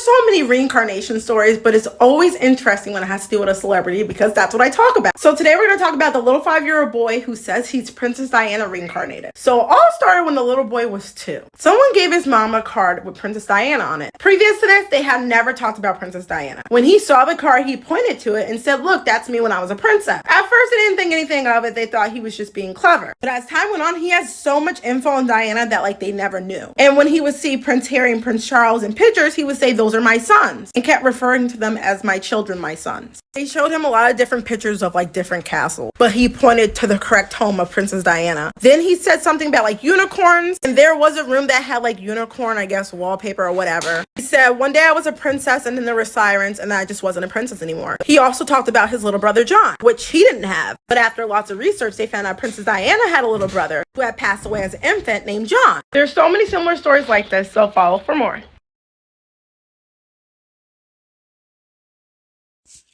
so many reincarnation stories, but it's always interesting when it has to do with a celebrity because that's what I talk about. So today we're going to talk about the little 5-year-old boy who says he's Princess Diana reincarnated. So all started when the little boy was 2. Someone gave his mom a card with Princess Diana on it. Previous to this, they had never talked about Princess Diana. When he saw the card, he pointed to it and said, "Look, that's me when I was a princess." At first, they didn't think anything of it. They thought he was just being clever. But as time went on, he has so much info on Diana that they never knew. And when he would see Prince Harry and Prince Charles in pictures, he would say, "Those are my sons," and kept referring to them as my children, my sons. They showed him a lot of different pictures of different castles, but he pointed to the correct home of Princess Diana. Then he said something about unicorns, and there was a room that had unicorn, I guess, wallpaper or whatever. He said, "One day I was a princess and then there were sirens and then I just wasn't a princess anymore." He also talked about his little brother John, which he didn't have. But after lots of research, they found out Princess Diana had a little brother who had passed away as an infant named John. There's so many similar stories like this, so follow for more.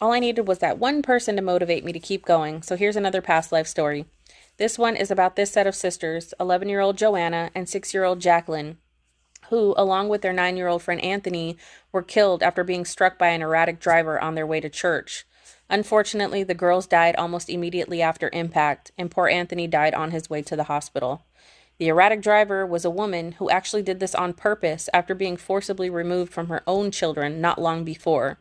All I needed was that one person to motivate me to keep going, so here's another past life story. This one is about this set of sisters, 11-year-old Joanna and 6-year-old Jacqueline, who, along with their 9-year-old friend Anthony, were killed after being struck by an erratic driver on their way to church. Unfortunately, the girls died almost immediately after impact, and poor Anthony died on his way to the hospital. The erratic driver was a woman who actually did this on purpose after being forcibly removed from her own children not long before.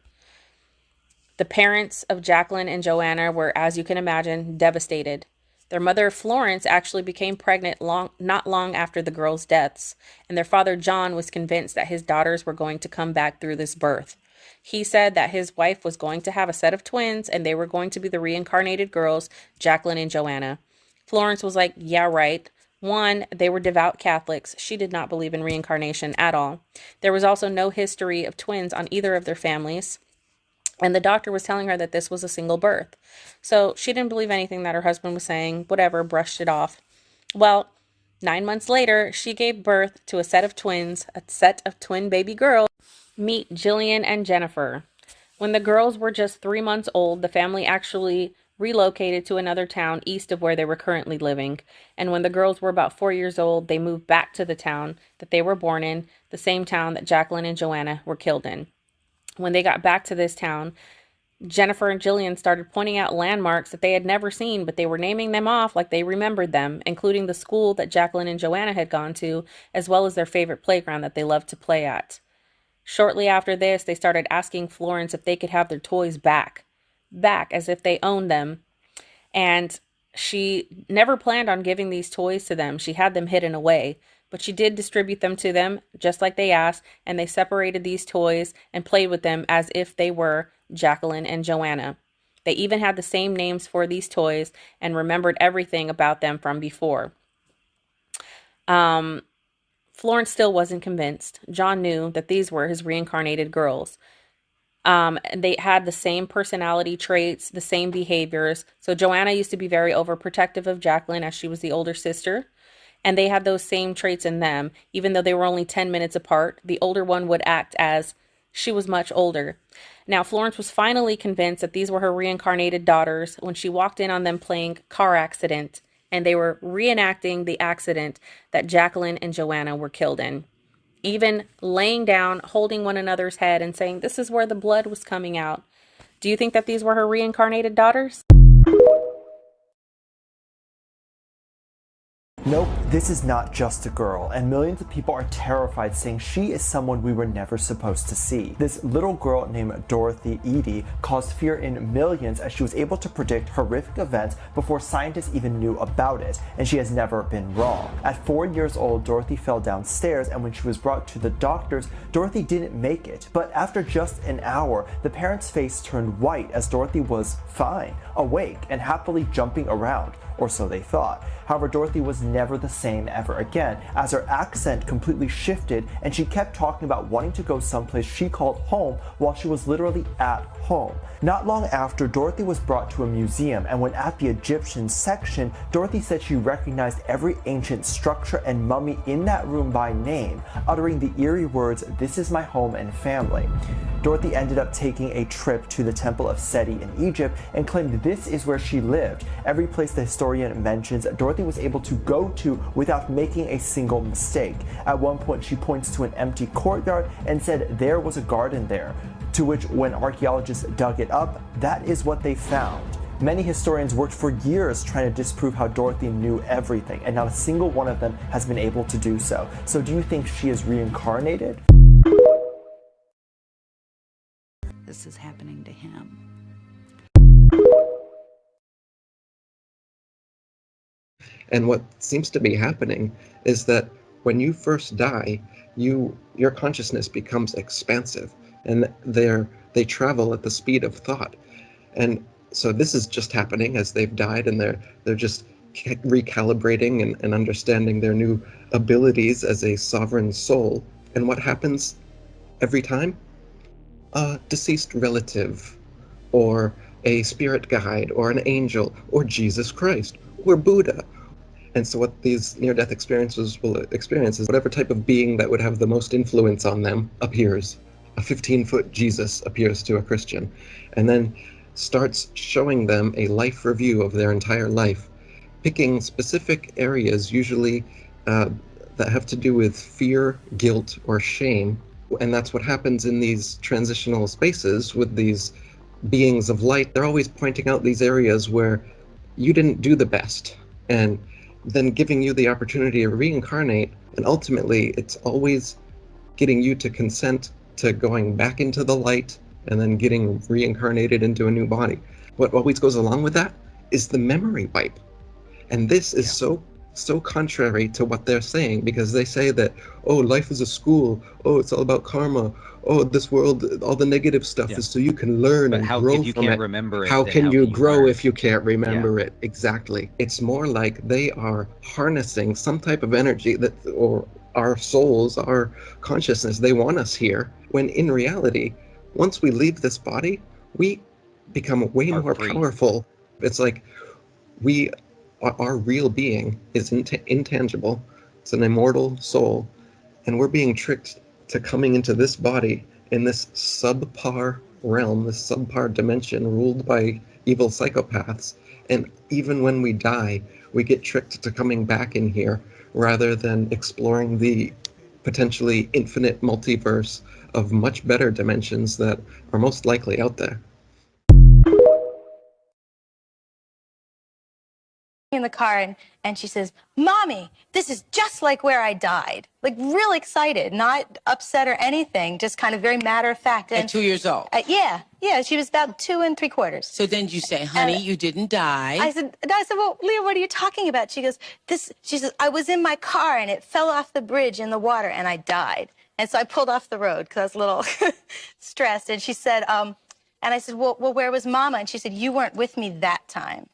The parents of Jacqueline and Joanna were, as you can imagine, devastated. Their mother, Florence, actually became pregnant not long after the girls' deaths, and their father, John, was convinced that his daughters were going to come back through this birth. He said that his wife was going to have a set of twins, and they were going to be the reincarnated girls, Jacqueline and Joanna. Florence was like, "Yeah, right." One, they were devout Catholics. She did not believe in reincarnation at all. There was also no history of twins on either of their families. And the doctor was telling her that this was a single birth. So she didn't believe anything that her husband was saying, whatever, brushed it off. Well, 9 months later, she gave birth to a set of twins, a set of twin baby girls. Meet Jillian and Jennifer. When the girls were just 3 months old, the family actually relocated to another town east of where they were currently living. And when the girls were about 4 years old, they moved back to the town that they were born in, the same town that Jacqueline and Joanna were killed in. When they got back to this town, Jennifer and Jillian started pointing out landmarks that they had never seen, but they were naming them off like they remembered them, including the school that Jacqueline and Joanna had gone to, as well as their favorite playground that they loved to play at. Shortly after this, they started asking Florence if they could have their toys back as if they owned them. And she never planned on giving these toys to them. She had them hidden away. But she did distribute them to them, just like they asked, and they separated these toys and played with them as if they were Jacqueline and Joanna. They even had the same names for these toys and remembered everything about them from before. Florence still wasn't convinced. John knew that these were his reincarnated girls. They had the same personality traits, the same behaviors. So Joanna used to be very overprotective of Jacqueline as she was the older sister. And they had those same traits in them. Even though they were only 10 minutes apart, the older one would act as she was much older. Now, Florence was finally convinced that these were her reincarnated daughters when she walked in on them playing car accident, and they were reenacting the accident that Jacqueline and Joanna were killed in. Even laying down, holding one another's head and saying, "This is where the blood was coming out." Do you think that these were her reincarnated daughters? Nope, this is not just a girl, and millions of people are terrified saying she is someone we were never supposed to see. This little girl named Dorothy Eady caused fear in millions as she was able to predict horrific events before scientists even knew about it, and she has never been wrong. At 4 years old, Dorothy fell downstairs, and when she was brought to the doctors, Dorothy didn't make it. But after just an hour, the parents' face turned white as Dorothy was fine, awake, and happily jumping around. Or so they thought. However, Dorothy was never the same ever again, as her accent completely shifted and she kept talking about wanting to go someplace she called home while she was literally at home. Not long after, Dorothy was brought to a museum, and when at the Egyptian section, Dorothy said she recognized every ancient structure and mummy in that room by name, uttering the eerie words, "This is my home and family." Dorothy ended up taking a trip to the Temple of Seti in Egypt and claimed this is where she lived. Every place the historian mentions Dorothy was able to go to without making a single mistake. At one point, she points to an empty courtyard and said there was a garden there, to which when archaeologists dug it up, that is what they found. Many historians worked for years trying to disprove how Dorothy knew everything, and not a single one of them has been able to do so. So do you think she is reincarnated? This is happening to him. And what seems to be happening is that when you first die, your consciousness becomes expansive, and they travel at the speed of thought. And so this is just happening as they've died, and they're just recalibrating and understanding their new abilities as a sovereign soul. And what happens every time? A deceased relative, or a spirit guide, or an angel, or Jesus Christ, or Buddha. And so what these near-death experiences will experience is whatever type of being that would have the most influence on them appears. A 15-foot Jesus appears to a Christian, and then starts showing them a life review of their entire life, picking specific areas, usually that have to do with fear, guilt, or shame. And that's what happens in these transitional spaces with these beings of light. They're always pointing out these areas where you didn't do the best, and then giving you the opportunity to reincarnate. And ultimately, it's always getting you to consent to going back into the light and then getting reincarnated into a new body. What always goes along with that is the memory wipe. And this is so contrary to what they're saying, because they say that, oh, life is a school, oh, it's all about karma, oh, this world, all the negative stuff is so you can learn and grow if you from can't it. Remember it, how then can you grow learn? if you can't remember it? Exactly. It's more like they are harnessing some type of energy that, or our souls, our consciousness, they want us here, when in reality, once we leave this body, we become way more powerful. It's like our real being is intangible. It's an immortal soul, and we're being tricked to coming into this body in this subpar realm, this subpar dimension ruled by evil psychopaths. And even when we die, we get tricked to coming back in here rather than exploring the potentially infinite multiverse of much better dimensions that are most likely out there. In the car, and she says, "Mommy, this is just like where I died." Like, real excited, not upset or anything, just kind of very matter of fact. At 2 years old? Yeah, she was about 2 3/4. So then you say, honey, you didn't die. I said, well, Leah, what are you talking about? She goes, she says, I was in my car and it fell off the bridge in the water and I died. And so I pulled off the road because I was a little stressed. And she said, and I said, well, where was Mama? And she said, you weren't with me that time.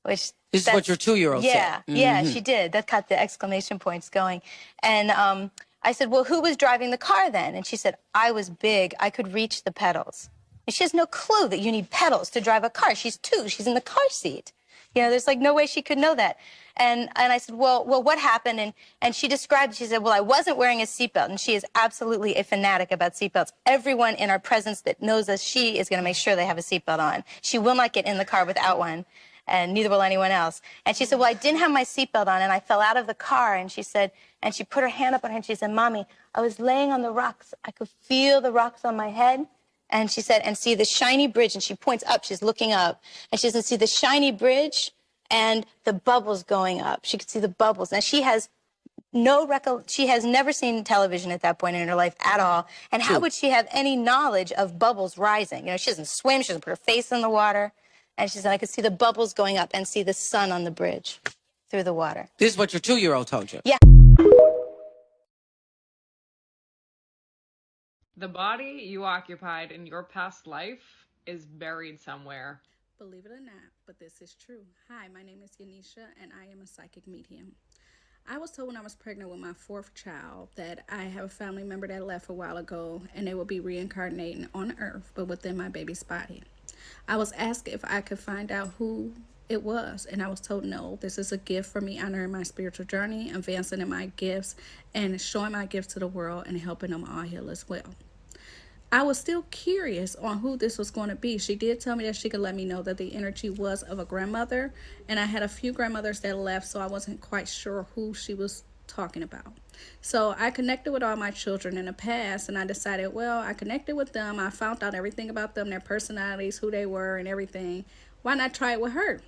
Which this is what your 2-year-old said. Yeah, she did. That got the exclamation points going. And I said, well, who was driving the car then? And she said, I was big. I could reach the pedals. And she has no clue that you need pedals to drive a car. She's 2. She's in the car seat. You know, there's like no way she could know that. And I said, well, what happened? And she described, she said, well, I wasn't wearing a seatbelt. And she is absolutely a fanatic about seatbelts. Everyone in our presence that knows us, she is going to make sure they have a seatbelt on. She will not get in the car without one. And neither will anyone else. And she said, well, I didn't have my seatbelt on, and I fell out of the car. And she said, and she put her hand up on her, and she said, Mommy, I was laying on the rocks. I could feel the rocks on my head. And she said, and see the shiny bridge. And she points up. She's looking up. And she says, see the shiny bridge and the bubbles going up. She could see the bubbles. And she has she has never seen television at that point in her life at all. And how would she have any knowledge of bubbles rising? You know, she doesn't swim. She doesn't put her face in the water. And she said, I could see the bubbles going up and see the sun on the bridge through the water. This is what your 2-year-old told you? Yeah. The body you occupied in your past life is buried somewhere. Believe it or not, but this is true. Hi, my name is Yanisha, and I am a psychic medium. I was told when I was pregnant with my 4th child that I have a family member that left a while ago, and they will be reincarnating on Earth, but within my baby's body. I was asked if I could find out who it was, and I was told no. This is a gift for me honoring my spiritual journey, advancing in my gifts, and showing my gifts to the world and helping them all heal as well. I was still curious on who this was going to be. She did tell me that she could let me know that the energy was of a grandmother, and I had a few grandmothers that left, so I wasn't quite sure who she was talking about. So I connected with all my children in the past, and I decided, well, I connected with them. I found out everything about them, their personalities, who they were, and everything. Why not try it with her?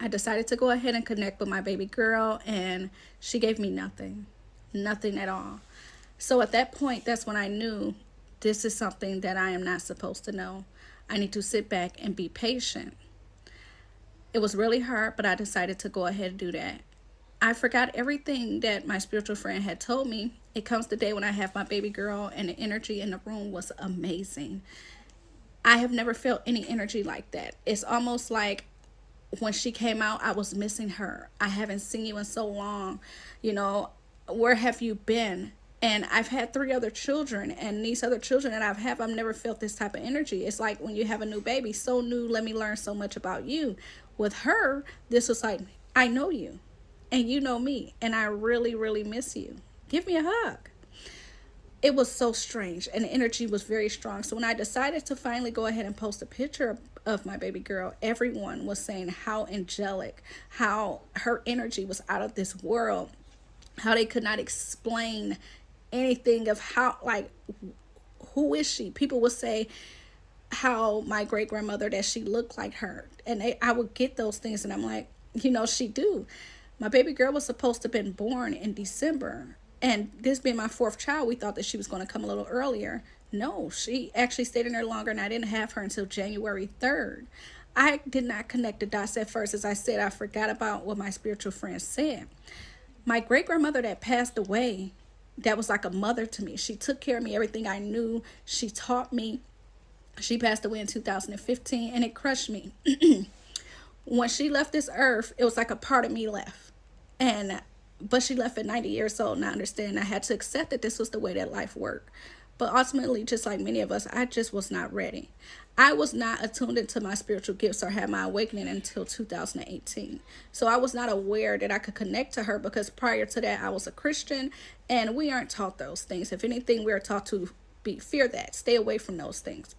I decided to go ahead and connect with my baby girl, and she gave me nothing at all. So at that point, that's when I knew this is something that I am not supposed to know. I need to sit back and be patient. It was really hard, but I decided to go ahead and do that. I forgot everything that my spiritual friend had told me. It comes the day when I have my baby girl, and the energy in the room was amazing. I have never felt any energy like that. It's almost like when she came out, I was missing her. I haven't seen you in so long. You know, where have you been? And I've had 3 other children, and these other children that I've never felt this type of energy. It's like when you have a new baby, so new, let me learn so much about you. With her, this was like, I know you, and you know me, and I really, really miss you. Give me a hug. It was so strange, and the energy was very strong. So when I decided to finally go ahead and post a picture of my baby girl, everyone was saying how angelic, how her energy was out of this world, how they could not explain anything of how, like, who is she? People would say how my great grandmother, that she looked like her, and I would get those things, and I'm like, you know, she do. My baby girl was supposed to have been born in December, and this being my 4th child, we thought that she was going to come a little earlier. No, she actually stayed in there longer, and I didn't have her until January 3rd. I did not connect the dots at first. As I said, I forgot about what my spiritual friend said. My great grandmother that passed away, that was like a mother to me. She took care of me, everything I knew. She taught me. She passed away in 2015, and it crushed me. When she left this earth, it was like a part of me left. But she left at 90 years old, and I understand I had to accept that this was the way that life worked. But ultimately, just like many of us, I just was not ready. I was not attuned into my spiritual gifts or had my awakening until 2018. So I was not aware that I could connect to her, because prior to that, I was a Christian, and we aren't taught those things. If anything, we are taught to fear that, stay away from those things.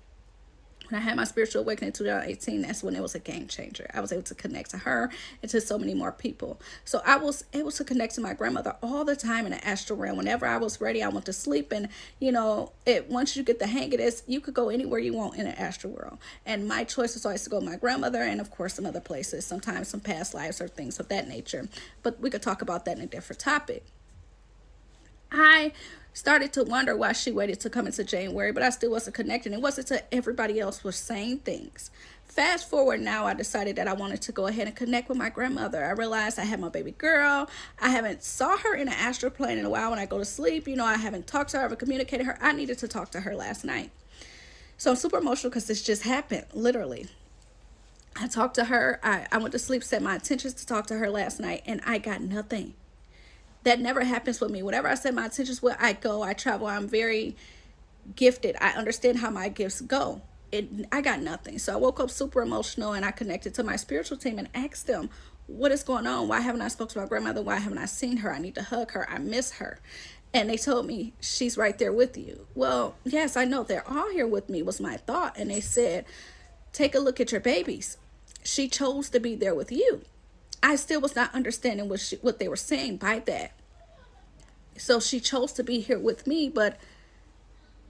When I had my spiritual awakening in 2018, that's when it was a game changer. I was able to connect to her and to so many more people. So I was able to connect to my grandmother all the time in the astral realm. Whenever I was ready, I went to sleep. And, you know, once you get the hang of this, you could go anywhere you want in the astral world. And my choice was always to go to my grandmother, and, of course, some other places, sometimes some past lives or things of that nature. But we could talk about that in a different topic. I started to wonder why she waited to come into January, but I still wasn't connecting. It wasn't until everybody else was saying things. Fast forward now, I decided that I wanted to go ahead and connect with my grandmother. I realized I had my baby girl. I haven't saw her in an astral plane in a while. When I go to sleep, you know, I haven't talked to her, I haven't communicated her. I needed to talk to her last night. So I'm super emotional because this just happened, literally. I talked to her. I went to sleep, set my intentions to talk to her last night, and I got nothing. That never happens with me. Whatever I set my intentions with, I go, I travel. I'm very gifted. I understand how my gifts go. I got nothing. So I woke up super emotional, and I connected to my spiritual team and asked them, what is going on? Why haven't I spoken to my grandmother? Why haven't I seen her? I need to hug her. I miss her. And they told me, she's right there with you. Well, yes, I know they're all here with me, was my thought. And they said, take a look at your babies. She chose to be there with you. I still was not understanding what they were saying by that. So she chose to be here with me,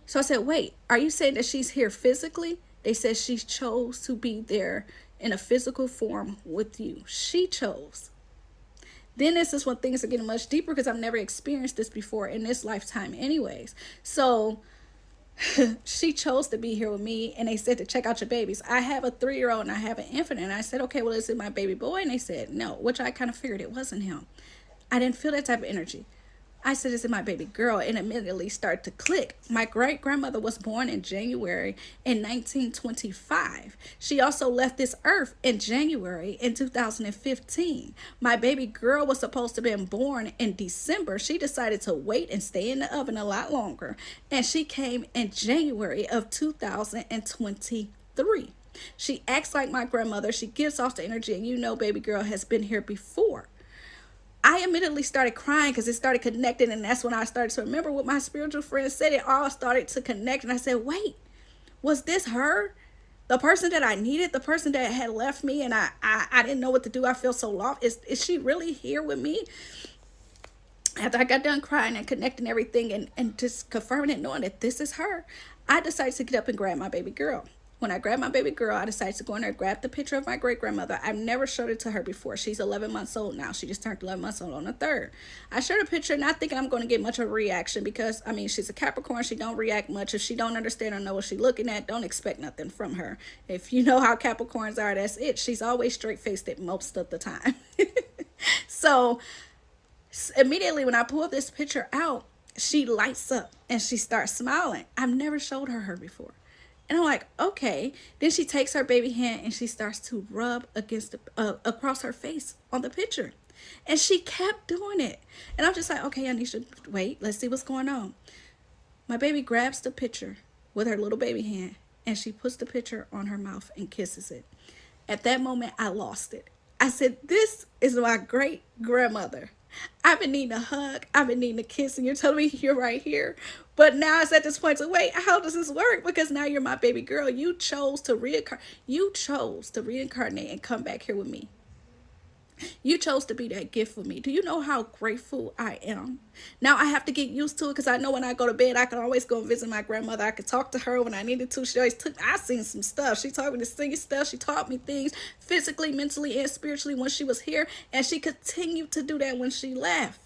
so I said, wait, are you saying that she's here physically? They said she chose to be there in a physical form with you. She chose. Then this is when things are getting much deeper, because I've never experienced this before in this lifetime anyways. So she chose to be here with me, and they said to check out your babies. I have a 3-year-old and I have an infant, and I said, okay, well, is it my baby boy? And they said no, which I kind of figured it wasn't him. I didn't feel that type of energy. I said, is it my baby girl? And immediately started to click. My great grandmother was born in January in 1925. She also left this earth in January in 2015. My baby girl was supposed to have been born in December. She decided to wait and stay in the oven a lot longer. And she came in January of 2023. She acts like my grandmother. She gives off the energy, and you know baby girl has been here before. I immediately started crying because it started connecting. And that's when I started to remember what my spiritual friend said. It all started to connect. And I said, wait, was this her? The person that I needed, the person that had left me, and I didn't know what to do. I feel so lost. Is she really here with me? After I got done crying and connecting everything and just confirming it, knowing that this is her, I decided to get up and grab my baby girl. When I grabbed my baby girl, I decided to go in there and grab the picture of my great-grandmother. I've never showed it to her before. She's 11 months old now. She just turned 11 months old on the 3rd. I showed a picture not thinking I'm going to get much of a reaction because, I mean, she's a Capricorn. She don't react much. If she don't understand or know what she's looking at, don't expect nothing from her. If you know how Capricorns are, that's it. She's always straight-faced it most of the time. So immediately when I pull this picture out, she lights up and she starts smiling. I've never showed her before. And I'm like, okay. Then she takes her baby hand and she starts to rub against across her face on the picture. And she kept doing it. And I'm just like, okay, Anisha, wait, let's see what's going on. My baby grabs the picture with her little baby hand and she puts the picture on her mouth and kisses it. At that moment, I lost it. I said, this is my great grandmother. I've been needing a hug. I've been needing a kiss. And you're telling me you're right here. But now it's at this point to wait, how does this work? Because now you're my baby girl. You chose to reincarnate. You chose to reincarnate and come back here with me. You chose to be that gift for me. Do you know how grateful I am? Now I have to get used to it because I know when I go to bed, I can always go and visit my grandmother. I could talk to her when I needed to. She always I seen some stuff. She taught me to sing stuff. She taught me things physically, mentally, and spiritually when she was here. And she continued to do that when she left.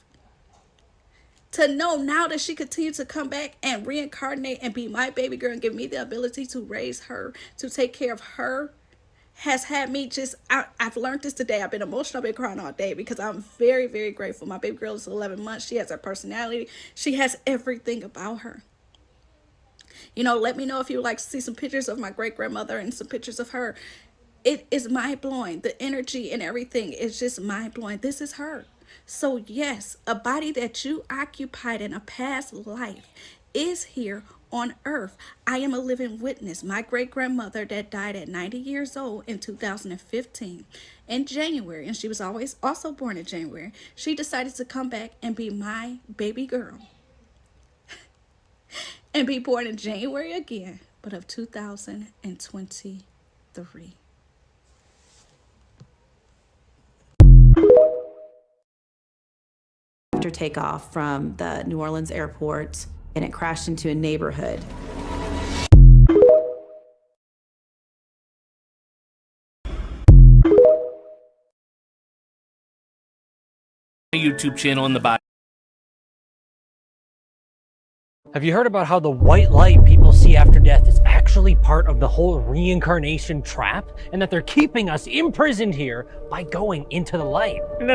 To know now that she continued to come back and reincarnate and be my baby girl and give me the ability to raise her, to take care of her, has had me just, I've learned this today. I've been emotional. I've been crying all day because I'm very, very grateful. My baby girl is 11 months. She has her personality. She has everything about her. You know, let me know if you would like to see some pictures of my great-grandmother and some pictures of her. It is mind-blowing. The energy and everything is just mind-blowing. This is her. So yes, a body that you occupied in a past life is here on earth. I am a living witness. My great-grandmother that died at 90 years old in 2015 in January, and she was always also born in January, she decided to come back and be my baby girl and be born in January again, but of 2023. After takeoff from the New Orleans airport, and it crashed into a neighborhood. YouTube channel in the bio. Have you heard about how the white light people see after death is actually part of the whole reincarnation trap? And that they're keeping us imprisoned here by going into the light? No,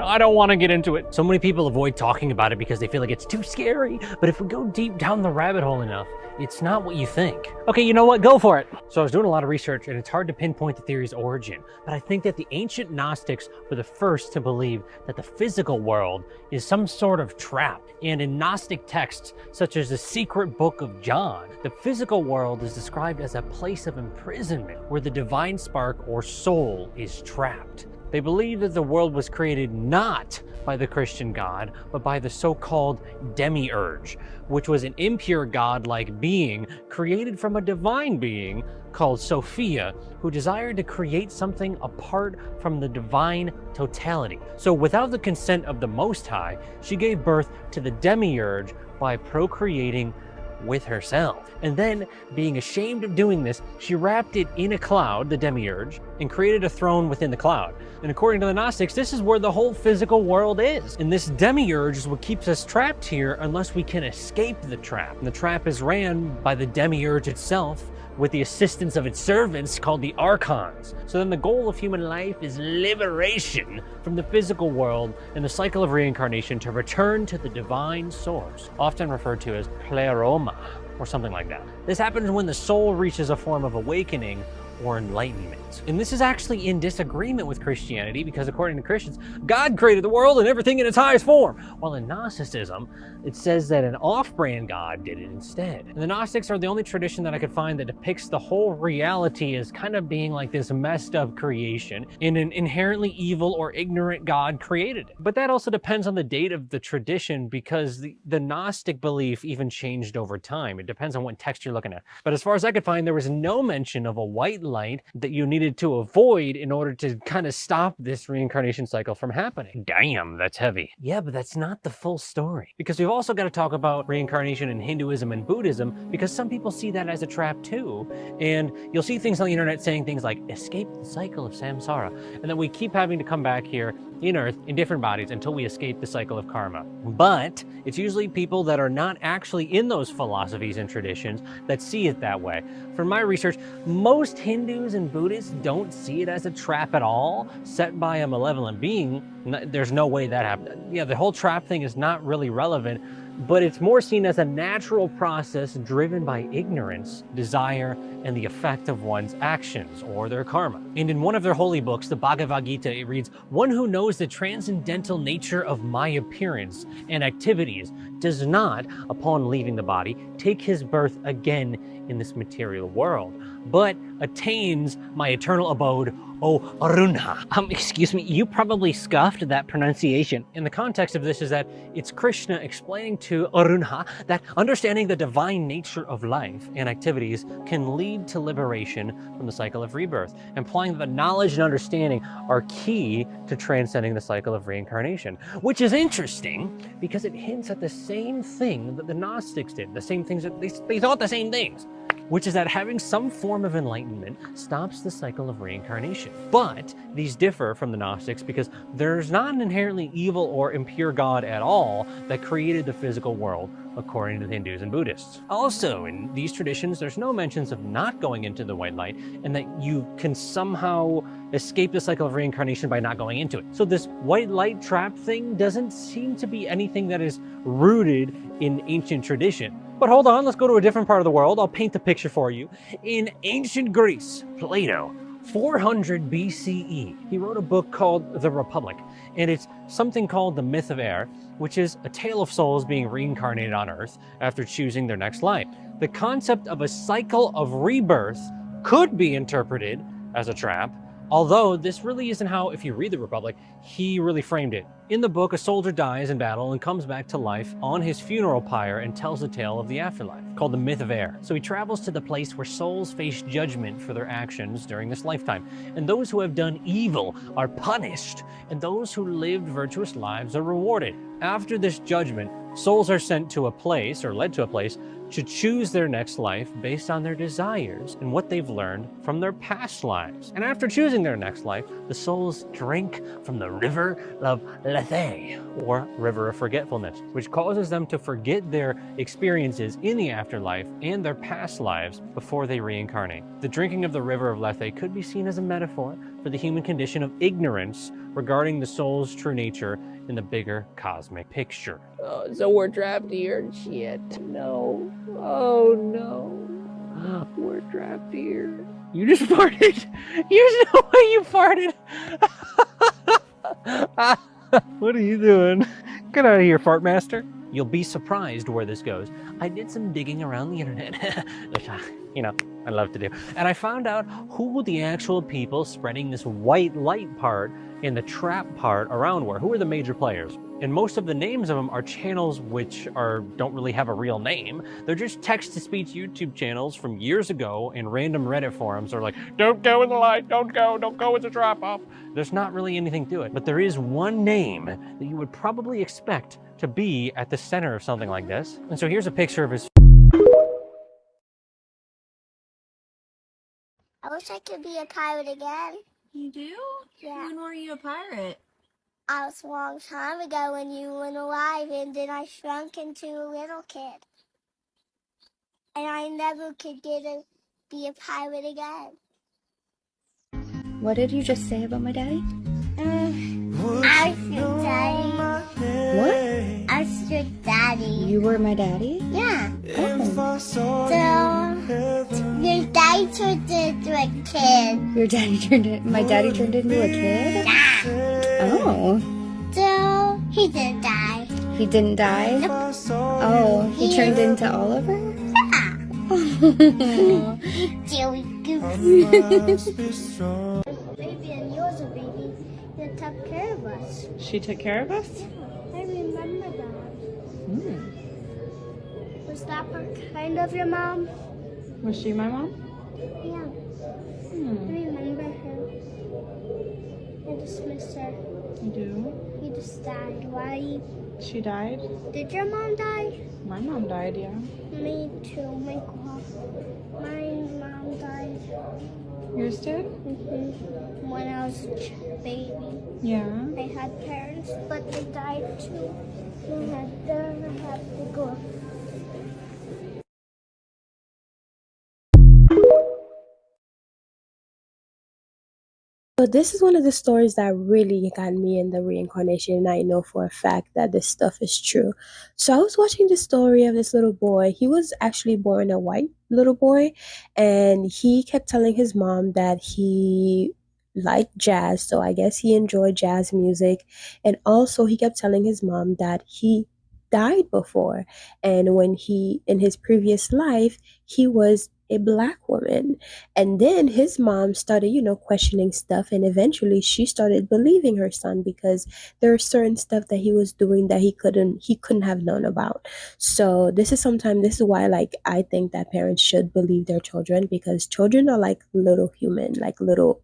I don't want to get into it. So many people avoid talking about it because they feel like it's too scary. But if we go deep down the rabbit hole enough, it's not what you think. Okay, you know what? Go for it. So I was doing a lot of research and it's hard to pinpoint the theory's origin, but I think that the ancient Gnostics were the first to believe that the physical world is some sort of trap. And in Gnostic texts, such as the secret book of John, the physical world is described as a place of imprisonment where the divine spark or soul is trapped. They believe that the world was created not by the Christian God, but by the so-called demiurge, which was an impure god-like being created from a divine being called Sophia, who desired to create something apart from the divine totality. So without the consent of the Most High, she gave birth to the demiurge by procreating with herself. And then, being ashamed of doing this, she wrapped it in a cloud, the demiurge, and created a throne within the cloud. And according to the Gnostics, this is where the whole physical world is. And this demiurge is what keeps us trapped here unless we can escape the trap. And the trap is ran by the demiurge itself, with the assistance of its servants called the archons. So then the goal of human life is liberation from the physical world and the cycle of reincarnation to return to the divine source, often referred to as pleroma or something like that. This happens when the soul reaches a form of awakening or enlightenment. And this is actually in disagreement with Christianity because according to Christians, God created the world and everything in its highest form. While in Gnosticism, it says that an off-brand God did it instead. And the Gnostics are the only tradition that I could find that depicts the whole reality as kind of being like this messed up creation and an inherently evil or ignorant God created it. But that also depends on the date of the tradition because the Gnostic belief even changed over time. It depends on what text you're looking at. But as far as I could find, there was no mention of a white light that you needed to avoid in order to kind of stop this reincarnation cycle from happening. Damn, that's heavy. Yeah, but that's not the full story. Because we've also got to talk about reincarnation in Hinduism and Buddhism because some people see that as a trap too. And you'll see things on the internet saying things like, escape the cycle of samsara. And then we keep having to come back here in Earth in different bodies until we escape the cycle of karma. But it's usually people that are not actually in those philosophies and traditions that see it that way. From my research, most Hindus and Buddhists don't see it as a trap at all, set by a malevolent being. There's no way that happened. Yeah, the whole trap thing is not really relevant, but it's more seen as a natural process driven by ignorance, desire, and the effect of one's actions or their karma. And in one of their holy books, the Bhagavad Gita, it reads, "One who knows the transcendental nature of my appearance and activities does not, upon leaving the body, take his birth again in this material world, but attains my eternal abode, O Aruna." Excuse me, you probably scoffed that pronunciation. And the context of this is that it's Krishna explaining to Aruna that understanding the divine nature of life and activities can lead to liberation from the cycle of rebirth, implying that the knowledge and understanding are key to transcending the cycle of reincarnation, which is interesting because it hints at the same thing that the Gnostics did, the same things that they thought the same things, which is that having some form of enlightenment stops the cycle of reincarnation. But these differ from the Gnostics because there's not an inherently evil or impure God at all that created the physical world, according to the Hindus and Buddhists. Also, in these traditions, there's no mentions of not going into the white light and that you can somehow escape the cycle of reincarnation by not going into it. So this white light trap thing doesn't seem to be anything that is rooted in ancient tradition. But hold on, let's go to a different part of the world. I'll paint the picture for you. In ancient Greece, Plato, 400 BCE, he wrote a book called The Republic, and it's something called the myth of air, which is a tale of souls being reincarnated on Earth after choosing their next life. The concept of a cycle of rebirth could be interpreted as a trap, although this really isn't how, if you read The Republic, he really framed it. In the book, a soldier dies in battle and comes back to life on his funeral pyre and tells the tale of the afterlife, called the myth of air. So he travels to the place where souls face judgment for their actions during this lifetime. And those who have done evil are punished, and those who lived virtuous lives are rewarded. After this judgment, souls are sent to a place, or led to a place, to choose their next life based on their desires and what they've learned from their past lives. And after choosing their next life, the souls drink from the river of Lethe, or river of forgetfulness, which causes them to forget their experiences in the afterlife and their past lives before they reincarnate. The drinking of the river of Lethe could be seen as a metaphor for the human condition of ignorance regarding the soul's true nature in the bigger cosmic picture. Oh, so we're trapped here? Shit, no. Oh no. We're trapped here. You just farted. There's no way you farted. What are you doing? Get out of here, fart master. You'll be surprised where this goes. I did some digging around the internet, which I love to do. And I found out who the actual people spreading this white light part and the trap part around were. Who are the major players? And most of the names of them are channels which don't really have a real name. They're just text-to-speech YouTube channels from years ago, and random Reddit forums are like, don't go in the light, don't go, it's a trap-off. There's not really anything to it. But there is one name that you would probably expect to be at the center of something like this. And so here's a picture of his. I wish I could be a pirate again. You do? Yeah. When were you a pirate? I was a long time ago when you weren't alive, and then I shrunk into a little kid. And I never could be a pirate again. What did you just say about my daddy? I said daddy. What? I said daddy. You were my daddy? Yeah. Oh. So, your daddy turned into a kid. Your daddy turned it. My daddy turned into a kid? Yeah. Oh. So, he didn't die. He didn't die? Nope. Oh, he turned into Oliver? Yeah. Jelly goofy. Baby, and yours a baby. You took care of us. She took care of us? I remember that. Hmm. Was that kind of your mom? Was she my mom? Yeah. I remember her. I just miss her. You do? He just died. Why? She died? Did your mom die? My mom died, yeah. Me too. My mom died. Yours did? When I was a baby. Yeah. I had parents, but they died too. I have to go. So this is one of the stories that really got me in the reincarnation, and I know for a fact that this stuff is true. So I was watching the story of this little boy. He was actually born a white little boy, and he kept telling his mom that he liked jazz, so I guess he enjoyed jazz music. And also he kept telling his mom that he died before, and when he in his previous life he was a black woman. And then his mom started, questioning stuff, and eventually she started believing her son because there are certain stuff that he was doing that he couldn't have known about. So this is why, like, I think that parents should believe their children, because children are like little human, like little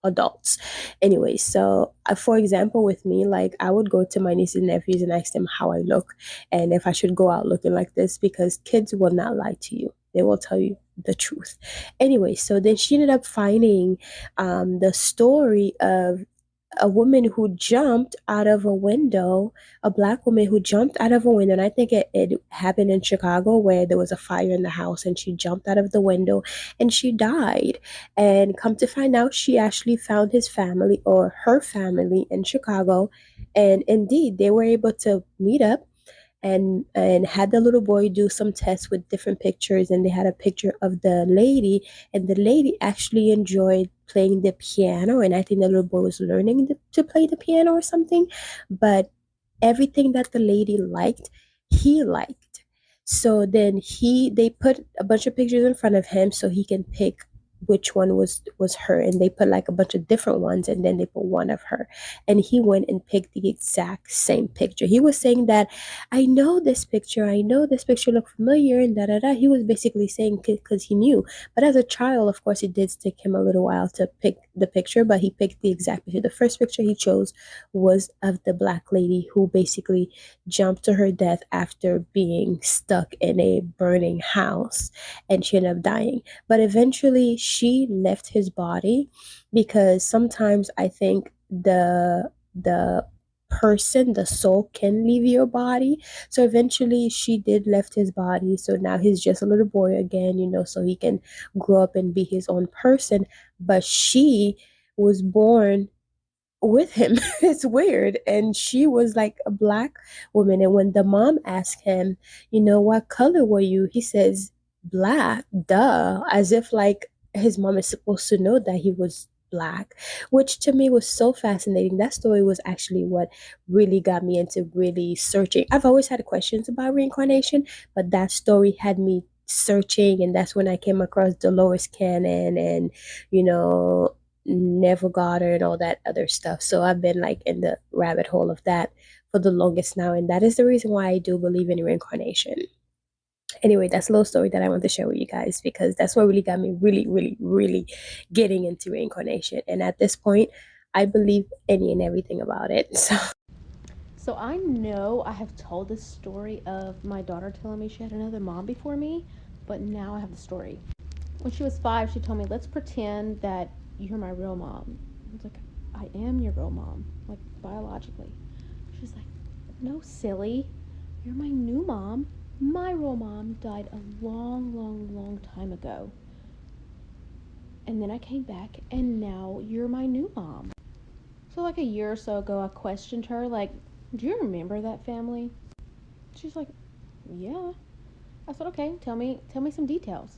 adults. Anyway, so for example, with me, like, I would go to my nieces and nephews and ask them how I look and if I should go out looking like this, because kids will not lie to you. They will tell you the truth. Anyway, so then she ended up finding the story of a woman who jumped out of a window, a black woman who jumped out of a window. And I think it happened in Chicago, where there was a fire in the house and she jumped out of the window and she died. And come to find out, she actually found his family, or her family, in Chicago. And indeed, they were able to meet up and had the little boy do some tests with different pictures, and they had a picture of the lady, and the lady actually enjoyed playing the piano, and I think the little boy was learning to play the piano or something. But everything that the lady liked, he liked. So then they put a bunch of pictures in front of him so he can pick which one was her, and they put like a bunch of different ones, and then they put one of her, and he went and picked the exact same picture. He was saying that I know this picture look familiar, and da da da. He was basically saying because he knew. But as a child, of course, it did take him a little while to pick the picture, but he picked the exact picture. The first picture he chose was of the black lady who basically jumped to her death after being stuck in a burning house, and she ended up dying. But eventually she left his body, because sometimes I think the person, the soul, can leave your body. So eventually she did left his body, so now he's just a little boy again, so he can grow up and be his own person. But she was born with him. It's weird. And she was like a black woman. And when the mom asked him, what color were you? He says, black, duh, as if like his mom is supposed to know that he was black, which to me was so fascinating. That story was actually what really got me into really searching. I've always had questions about reincarnation, but that story had me searching, and that's when I came across Dolores Cannon and Never Got Her and all that other stuff. So I've been like in the rabbit hole of that for the longest now, and that is the reason why I do believe in reincarnation. Anyway, that's a little story that I want to share with you guys, because that's what really got me really, really, really getting into reincarnation. And at this point, I believe any and everything about it. So I know I have told this story of my daughter telling me she had another mom before me, but now I have the story. When she was 5, she told me, let's pretend that you're my real mom. I was like, I am your real mom, like biologically. She's like, no, silly. You're my new mom. My real mom died a long, long, long time ago. And then I came back, and now you're my new mom. So like a year or so ago, I questioned her, like, do you remember that family? She's like, yeah. I said, okay, tell me some details.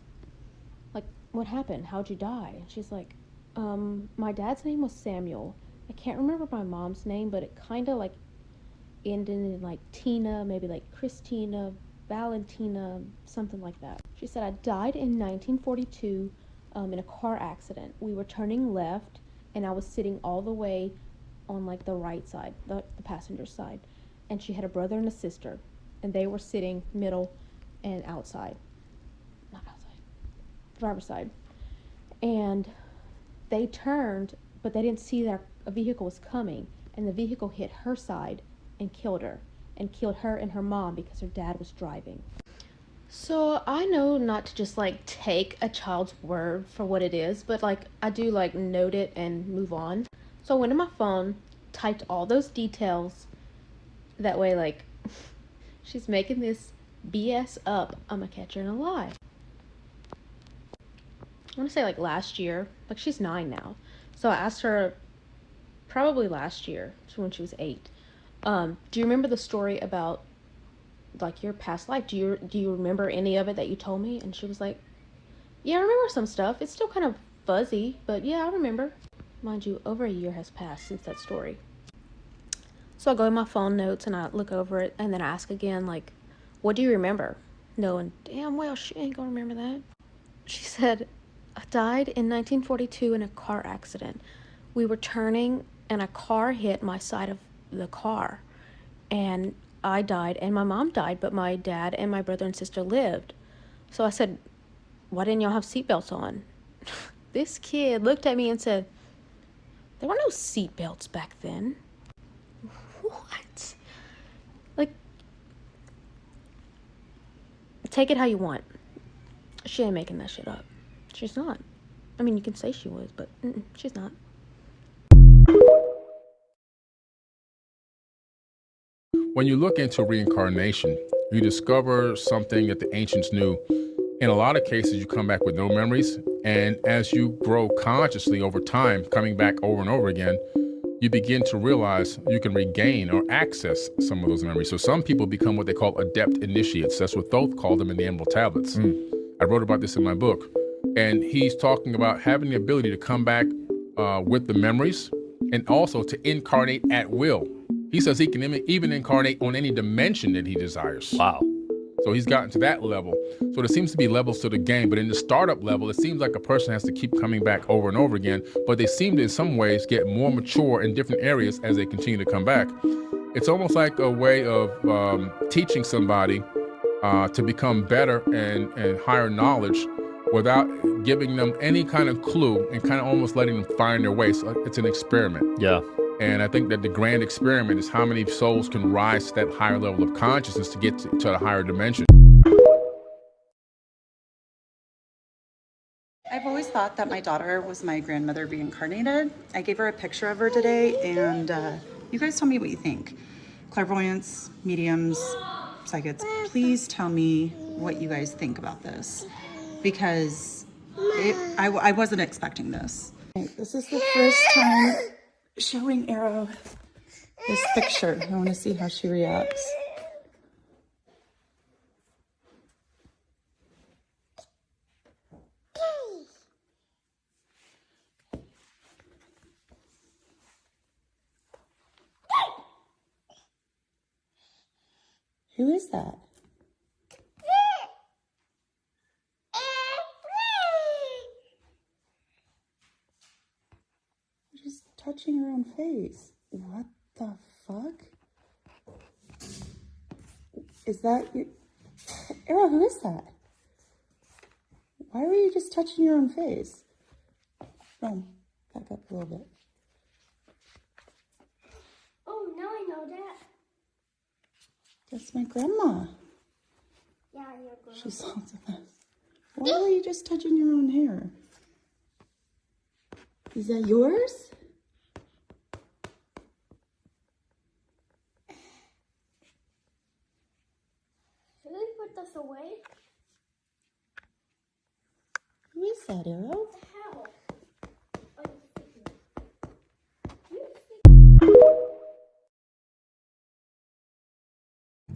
Like, what happened? How'd you die? And she's like, my dad's name was Samuel. I can't remember my mom's name, but it kind of like ended in like Tina, maybe like Christina, Valentina, something like that. She said, I died in 1942 in a car accident. We were turning left, and I was sitting all the way on like the right side, the passenger side. And she had a brother and a sister, and they were sitting middle and outside. Not outside, driver's side. And they turned, but they didn't see that a vehicle was coming, and the vehicle hit her side and killed her and her mom because her dad was driving. So I know not to just like take a child's word for what it is, but like I do like note it and move on. So I went to my phone, typed all those details. That way, like, she's making this BS up. I'm gonna catch her in a lie. I want to say like last year, like she's 9 now. So I asked her probably last year, when she was 8. Do you remember the story about like your past life? Do you remember any of it that you told me? And she was like, yeah, I remember some stuff. It's still kind of fuzzy, but yeah, I remember. Mind you, over a year has passed since that story. So I go in my phone notes and I look over it and then I ask again, like, what do you remember? Knowing damn well she ain't gonna remember that. She said, I died in 1942 in a car accident. We were turning and a car hit my side of the car. And I died and my mom died, but my dad and my brother and sister lived. So I said, why didn't y'all have seatbelts on? This kid looked at me and said, there were no seatbelts back then. What? Like, take it how you want. She ain't making that shit up. She's not. I mean, you can say she was, but she's not. When you look into reincarnation, you discover something that the ancients knew. In a lot of cases, you come back with no memories, and as you grow consciously over time, coming back over and over again, you begin to realize you can regain or access some of those memories. So some people become what they call adept initiates. That's what Thoth called them in the Emerald Tablets. I wrote about this in my book. And he's talking about having the ability to come back with the memories and also to incarnate at will. He says he can even incarnate on any dimension that he desires. Wow. So he's gotten to that level. So there seems to be levels to the game, but in the startup level, it seems like a person has to keep coming back over and over again, but they seem to in some ways get more mature in different areas as they continue to come back. It's almost like a way of teaching somebody to become better and higher knowledge without giving them any kind of clue and kind of almost letting them find their way. So it's an experiment. Yeah. And I think that the grand experiment is how many souls can rise to that higher level of consciousness to get to a higher dimension. I've always thought that my daughter was my grandmother reincarnated. I gave her a picture of her today, and you guys tell me what you think. Clairvoyants, mediums, psychics, please tell me what you guys think about this, because I wasn't expecting this. This is the first time showing Arrow this picture. I want to see how she reacts. Who is that? Just touching her own face. What the fuck? Is that you? Arrow, who is that? Why were you just touching your own face? Oh, back up a little bit. Oh, now I know that. That's my grandma. Yeah, your grandma. She's also this. Why were you just touching your own hair? Is that yours? Should we put this away? Who is that, Arrow? What the hell?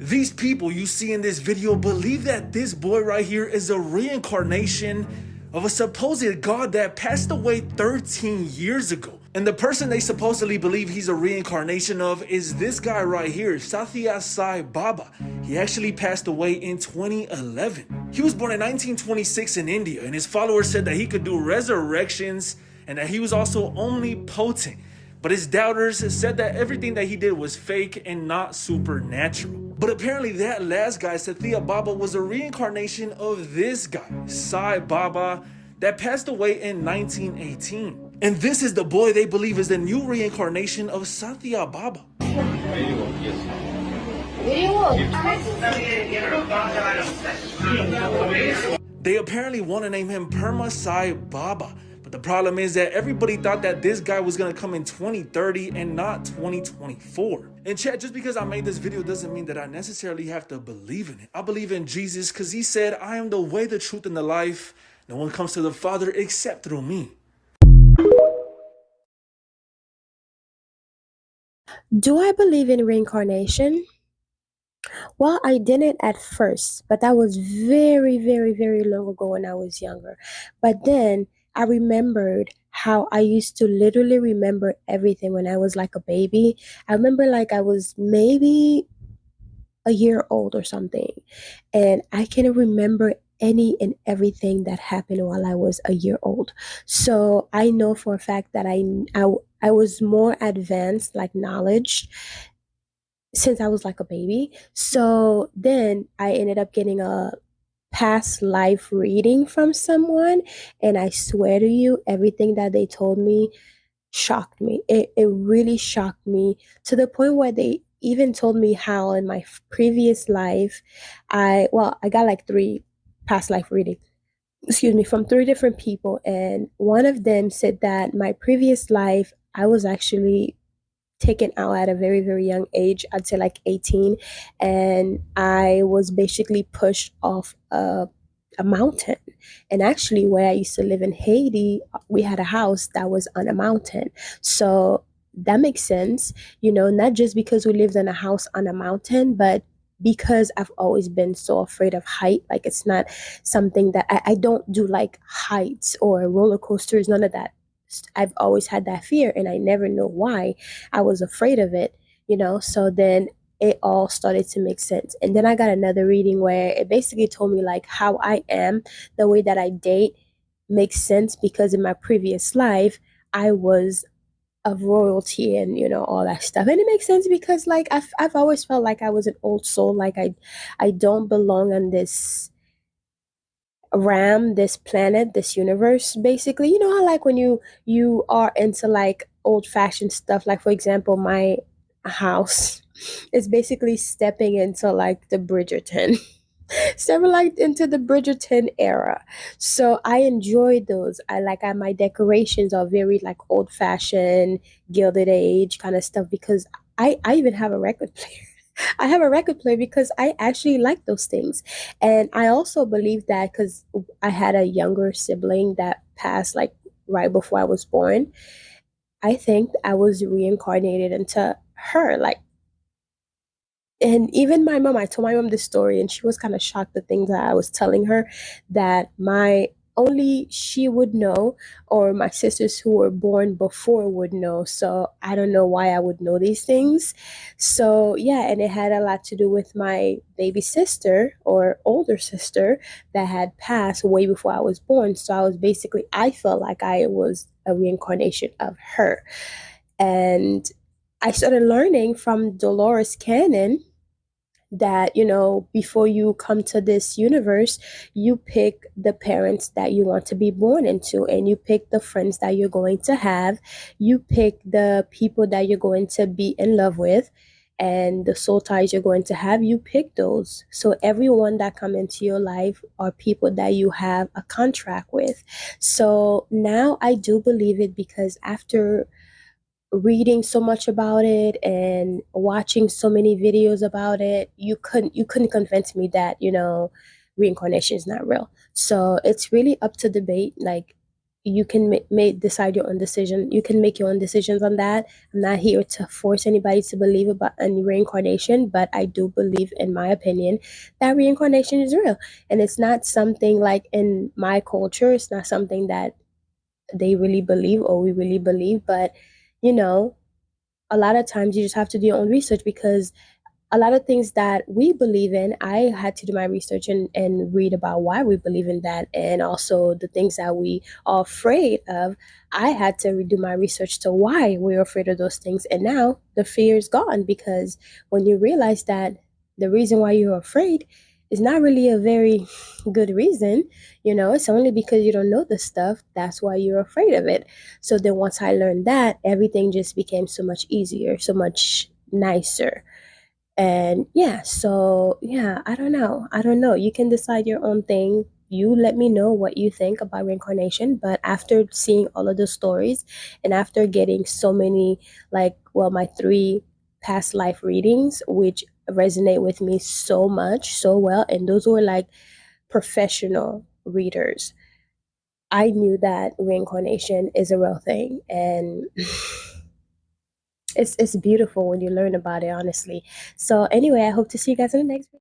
These people you see in this video believe that this boy right here is a reincarnation of a supposed god that passed away 13 years ago. And the person they supposedly believe he's a reincarnation of is this guy right here, Satya Sai Baba. He actually passed away in 2011. He was born in 1926 in India, and his followers said that he could do resurrections and that he was also omnipotent. But his doubters said that everything that he did was fake and not supernatural. But apparently that last guy, Satya Baba, was a reincarnation of this guy, Sai Baba, that passed away in 1918. And this is the boy they believe is the new reincarnation of Satya Baba. They apparently want to name him Perma Sai Baba. But the problem is that everybody thought that this guy was going to come in 2030 and not 2024. And chat, just because I made this video doesn't mean that I necessarily have to believe in it. I believe in Jesus because he said, I am the way, the truth, and the life. No one comes to the Father except through me. Do I believe in reincarnation? Well, I didn't at first, but that was very, very, very long ago when I was younger. But then I remembered how I used to literally remember everything when I was like a baby. I remember like I was maybe a year old or something, and I can remember any and everything that happened while I was a year old. So I know for a fact that I was more advanced, like knowledge, since I was like a baby. So then I ended up getting a past life reading from someone, and I swear to you, everything that they told me shocked me. It really shocked me to the point where they even told me how in my previous life, I got like 3 past life reading, excuse me, from 3 different people, and one of them said that my previous life I was actually taken out at a very, very young age. I'd say like 18, and I was basically pushed off a mountain. And actually, where I used to live in Haiti, we had a house that was on a mountain. So that makes sense, not just because we lived in a house on a mountain, but because I've always been so afraid of height. Like, it's not something that I don't do, like heights or roller coasters, none of that. I've always had that fear, and I never know why I was afraid of it, So then it all started to make sense. And then I got another reading where it basically told me like how I am, the way that I date makes sense because in my previous life I was of royalty and all that stuff. And it makes sense because like I've always felt like I was an old soul, like I don't belong on this this planet, this universe, basically. How like when you are into like old fashioned stuff, like for example my house is basically stepping into like the Bridgerton stepping like into the Bridgerton era. So I enjoy those. My decorations are very like old fashioned, gilded age kind of stuff because I even have a record player. I have a record player because I actually like those things. And I also believe that because I had a younger sibling that passed like right before I was born, I think I was reincarnated into her. And even my mom, I told my mom this story and she was kind of shocked the things that I was telling her that only she would know, or my sisters who were born before would know. So I don't know why I would know these things. So yeah, and it had a lot to do with my baby sister or older sister that had passed way before I was born. So I felt like I was a reincarnation of her. And I started learning from Dolores Cannon that before you come to this universe, you pick the parents that you want to be born into, and you pick the friends that you're going to have, you pick the people that you're going to be in love with, and the soul ties you're going to have, you pick those. So everyone that come into your life are people that you have a contract with. So now I do believe it because after reading so much about it and watching so many videos about it, you couldn't convince me that reincarnation is not real. So it's really up to debate. Like, you can decide your own decision. You can make your own decisions on that. I'm not here to force anybody to believe about any reincarnation, but I do believe, in my opinion, that reincarnation is real. And it's not something like in my culture, it's not something that they really believe or we really believe. But, you know, a lot of times you just have to do your own research, because a lot of things that we believe in, I had to do my research and read about why we believe in that. And also the things that we are afraid of, I had to redo my research to why we're afraid of those things. And now the fear is gone, because when you realize that the reason why you're afraid is not really a very good reason, it's only because you don't know the stuff. That's why you're afraid of it. So then once I learned that, everything just became so much easier, so much nicer. And yeah, so yeah, I don't know. I don't know. You can decide your own thing. You let me know what you think about reincarnation. But after seeing all of the stories and after getting so many, my 3 past life readings, which resonate with me so much, so well, and those were like professional readers, I knew that reincarnation is a real thing. And it's beautiful when you learn about it, honestly. So anyway, I hope to see you guys in the next video.